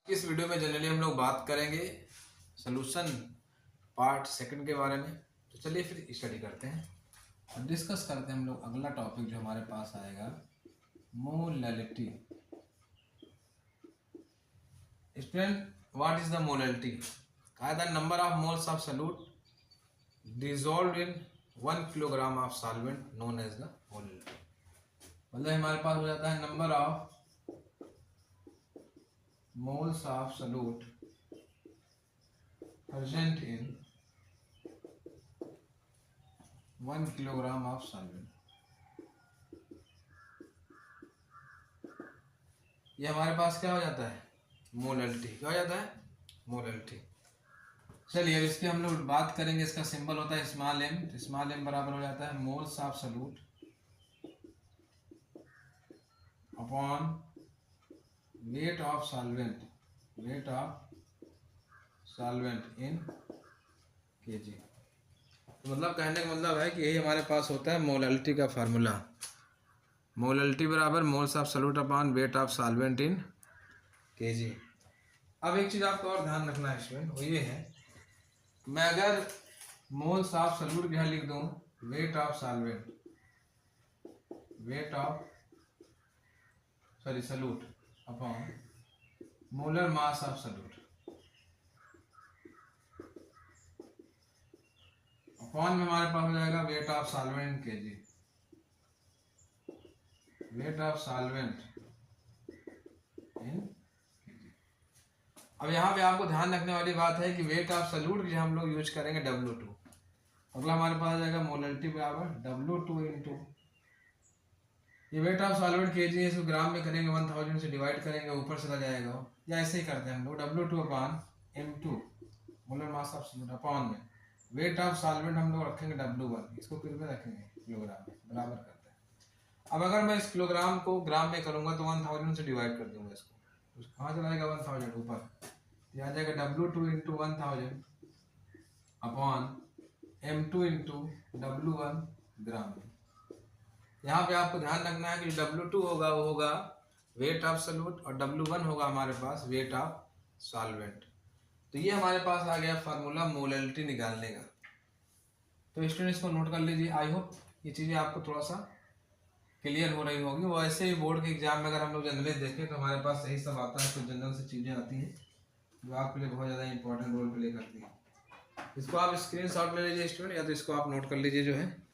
इस वीडियो में जनरली हम लोग बात करेंगे सोल्यूशन पार्ट सेकंड के बारे में। तो चलिए फिर स्टडी करते हैं और डिस्कस करते हैं हम लोग अगला टॉपिक जो हमारे पास आएगा, molality. Student, what is the molality? कहा the number of moles of solute dissolve in 1 kilogram of solvent known as the molality. मतलब हमारे पास हो जाता है number of moles of solute present in 1 kilogram of solvent। ये हमारे पास क्या हो जाता है? मोलैलिटी। क्या हो जाता है? मोलैलिटी। चलिए अब इसकी हम लोग बात करेंगे। इसका सिंबल होता है स्मॉल एम। तो स्मॉल एम बराबर हो जाता है moles of solute upon weight of solvent, weight of solvent in KG. तो मतलब कहने का मतलब है कि यही हमारे पास होता है मोलैलिटी का फार्मूला। मोलैलिटी बराबर moles of solute upon weight of solvent in KG. अब एक चीज़ आपको और ध्यान रखना है स्टूडेंट, वो ये है, मैं अगर मोल्स ऑफ सॉल्यूट यहाँ लिख दूँ weight of solvent, weight of solute upon molar mass of solute upon में हमारे पास हो जाएगा weight of solvent KG, weight of solvent in KG. अब यहाँ पे आपको ध्यान रखने वाली बात है कि वेट ऑफ सॉल्यूट जो हम लोग यूज करेंगे W2। अगला हमारे पास आ जाएगा मोलैलिटी बराबर W2 इंटू ये वेट ऑफ सॉल्वेंट केजी है, इसको ग्राम में करेंगे 1000 से डिवाइड करेंगे, ऊपर से आ जाएगा, या ऐसे ही करते हैं हम लोग W2 upon M2 molar mass of solvent upon में वेट ऑफ सॉल्वेंट हम लोग रखेंगे W1, इसको किलो में रखेंगे किलोग्राम में, बराबर करते हैं। अब अगर मैं इस किलोग्राम को ग्राम में करूंगा तो 1000 से डिवाइड कर दूंगा इसको, तो कहाँ चला जाएगा 1000 ऊपर, यहाँ जाएगा W2 into 1000 upon M2 into W1 ग्राम में। यहाँ पे आपको ध्यान रखना है कि W2 होगा वो होगा वेट ऑफ सॉल्यूट और W1 होगा हमारे पास वेट ऑफ सॉल्वेंट। तो ये हमारे पास आ गया फार्मूला मोलैलिटी निकालने का। तो स्टूडेंट इसको नोट कर लीजिए। आई होप ये चीज़ें आपको थोड़ा सा क्लियर हो रही होगी। वो ऐसे ही बोर्ड के एग्जाम में अगर हम लोग जनरली देखें तो हमारे पास यही सब आता है, कुछ जनरल से चीज़ें आती हैं जो आपके लिए बहुत ज़्यादा इंपॉर्टेंट रोल प्ले करती हैं। इसको आप स्क्रीन शॉट ले लीजिए स्टूडेंट, या तो इसको आप नोट कर लीजिए जो है।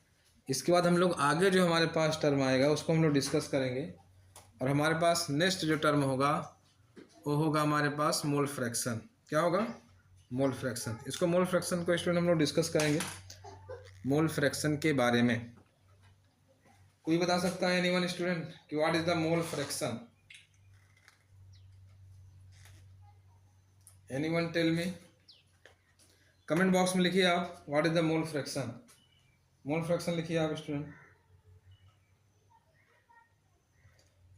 इसके बाद हम लोग आगे जो हमारे पास टर्म आएगा उसको हम लोग डिस्कस करेंगे, और हमारे पास नेक्स्ट जो टर्म होगा वो होगा हमारे पास मोल फ्रैक्शन। क्या होगा? Mole fraction. इसको मोल फ्रैक्शन को स्टूडेंट हम लोग डिस्कस करेंगे, मोल फ्रैक्शन के बारे में। कोई बता सकता है एनीवन स्टूडेंट कि what is the mole fraction? Anyone tell me? Comment box में लिखिए आप what is the mole fraction. Mole fraction लिखिए आप स्टूडेंट।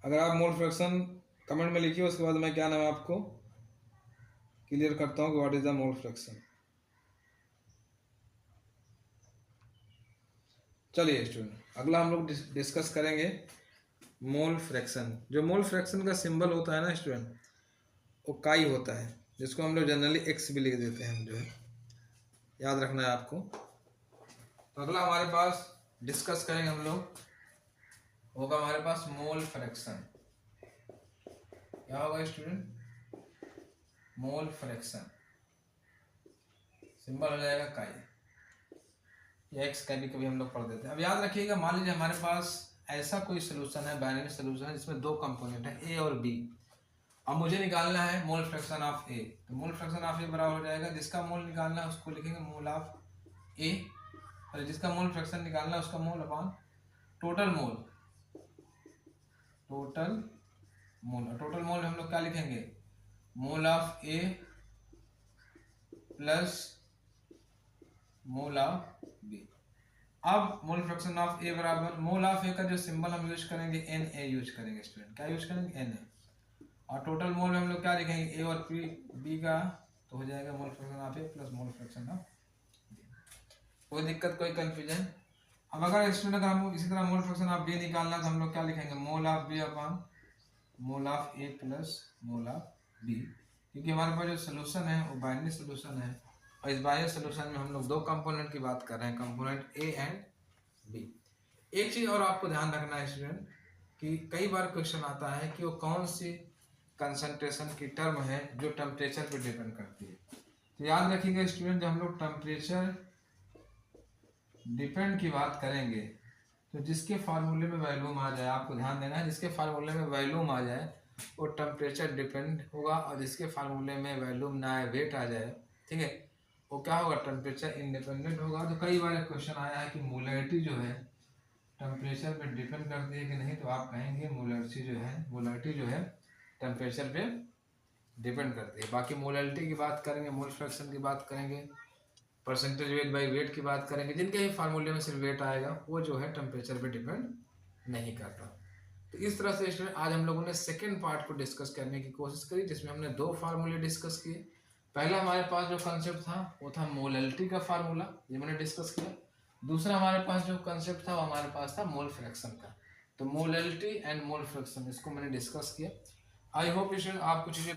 अगर आप मोल फ्रैक्शन कमेंट में लिखिए, उसके बाद मैं क्या नाम आपको क्लियर करता हूँ कि what is the mole fraction. चलिए स्टूडेंट अगला हम लोग डिस्कस करेंगे मोल फ्रैक्शन। जो मोल फ्रैक्शन का सिंबल होता है ना स्टूडेंट, वो काई होता है, जिसको हम लोग जनरली एक्स भी लिख देते हैं, जो है याद रखना है आपको। तो अगला हमारे पास डिस्कस करेंगे हम लोग होगा हमारे पास मोल फ्रैक्शन। क्या होगा स्टूडेंट? मोल फ्रैक्शन सिंबल हो जाएगा काई, एक्स का भी कभी हम लोग पढ़ देते हैं। अब याद रखिएगा, मान लीजिए हमारे पास ऐसा कोई सोल्यूशन है, बाइनरी सोल्यूशन है जिसमें दो कंपोनेंट है ए और बी। अब मुझे निकालना है मोल फ्रैक्शन ऑफ ए। तो मोल फ्रैक्शन ऑफ ए बराबर हो जाएगा, जिसका मोल निकालना है उसको लिखेंगे मोल ऑफ ए, और जिसका मोल फ्रैक्शन निकालना है उसका mole upon total mole. Total mole, और टोटल मोल हम लोग क्या लिखेंगे? Mole of A plus mole of B. अब मोल फ्रैक्शन ऑफ ए बराबर मोल ऑफ ए का जो सिंबल हम यूज करेंगे एन ए यूज करेंगे स्टूडेंट। क्या यूज करेंगे? N A. और टोटल मोल में हम लोग क्या लिखेंगे? ए और पी बी का, तो हो जाएगा mole fraction of A plus mole fraction of B. कोई दिक्कत, कोई कंफ्यूजन? अब अगर स्टूडेंट अगर हम इसी तरह मोल फ्रैक्शन ऑफ बी निकालना तो हम लोग क्या लिखेंगे? Mole of B upon mole of A plus mole of B. क्योंकि हमारे पास जो सोल्यूशन है वो बाइनरी सोल्यूशन है, और इस बाइनरी सोल्यूशन में हम लोग दो कंपोनेंट की बात कर रहे हैं, कंपोनेंट ए एंड बी। एक चीज़ और आपको ध्यान रखना है स्टूडेंट कि कई बार क्वेश्चन आता है कि वो कौन सी कंसंट्रेशन की टर्म है जो टेम्परेचर पे डिपेंड करती है। तो याद रखिएगा स्टूडेंट, जब हम लोग टेम्परेचर डिपेंड की बात करेंगे तो जिसके फार्मूले में वैल्यूम आ जाए, आपको ध्यान देना है, जिसके फार्मूले में वैल्यूम आ जाए वो टेम्परेचर डिपेंड होगा, और जिसके फार्मूले में वैल्यूम ना आए, वेट आ जाए, ठीक है, वो क्या होगा, टेम्परेचर इंडिपेंडेंट होगा। तो कई बार क्वेश्चन आया है कि मोलैरिटी जो है टेम्परेचर पे डिपेंड करती है कि नहीं, तो आप कहेंगे मोलैरिटी जो है टेम्परेचर पे डिपेंड करती है। बाकी मोलैरिटी की बात करेंगे, मोल फ्रैक्शन की बात करेंगे, परसेंटेज वेट बाई वेट की बात करेंगे, जिनके ही फार्मूले में सिर्फ वेट आएगा वो जो है टेम्परेचर पे डिपेंड नहीं करता। तो इस तरह से स्टूडेंट आज हम लोगों ने सेकेंड पार्ट को डिस्कस करने की कोशिश करी, जिसमें हमने दो फार्मूले डिस्कस किए। पहला हमारे पास जो कंसेप्ट था वो था मोलैरिटी का फार्मूला, ये मैंने डिस्कस किया। दूसरा हमारे पास जो कंसेप्ट था वो हमारे पास था मोल फ्रैक्शन का। तो मोलैरिटी एंड मोल फ्रैक्शन इसको मैंने डिस्कस किया। आई होप स्टूडेंट आपको चीज़ें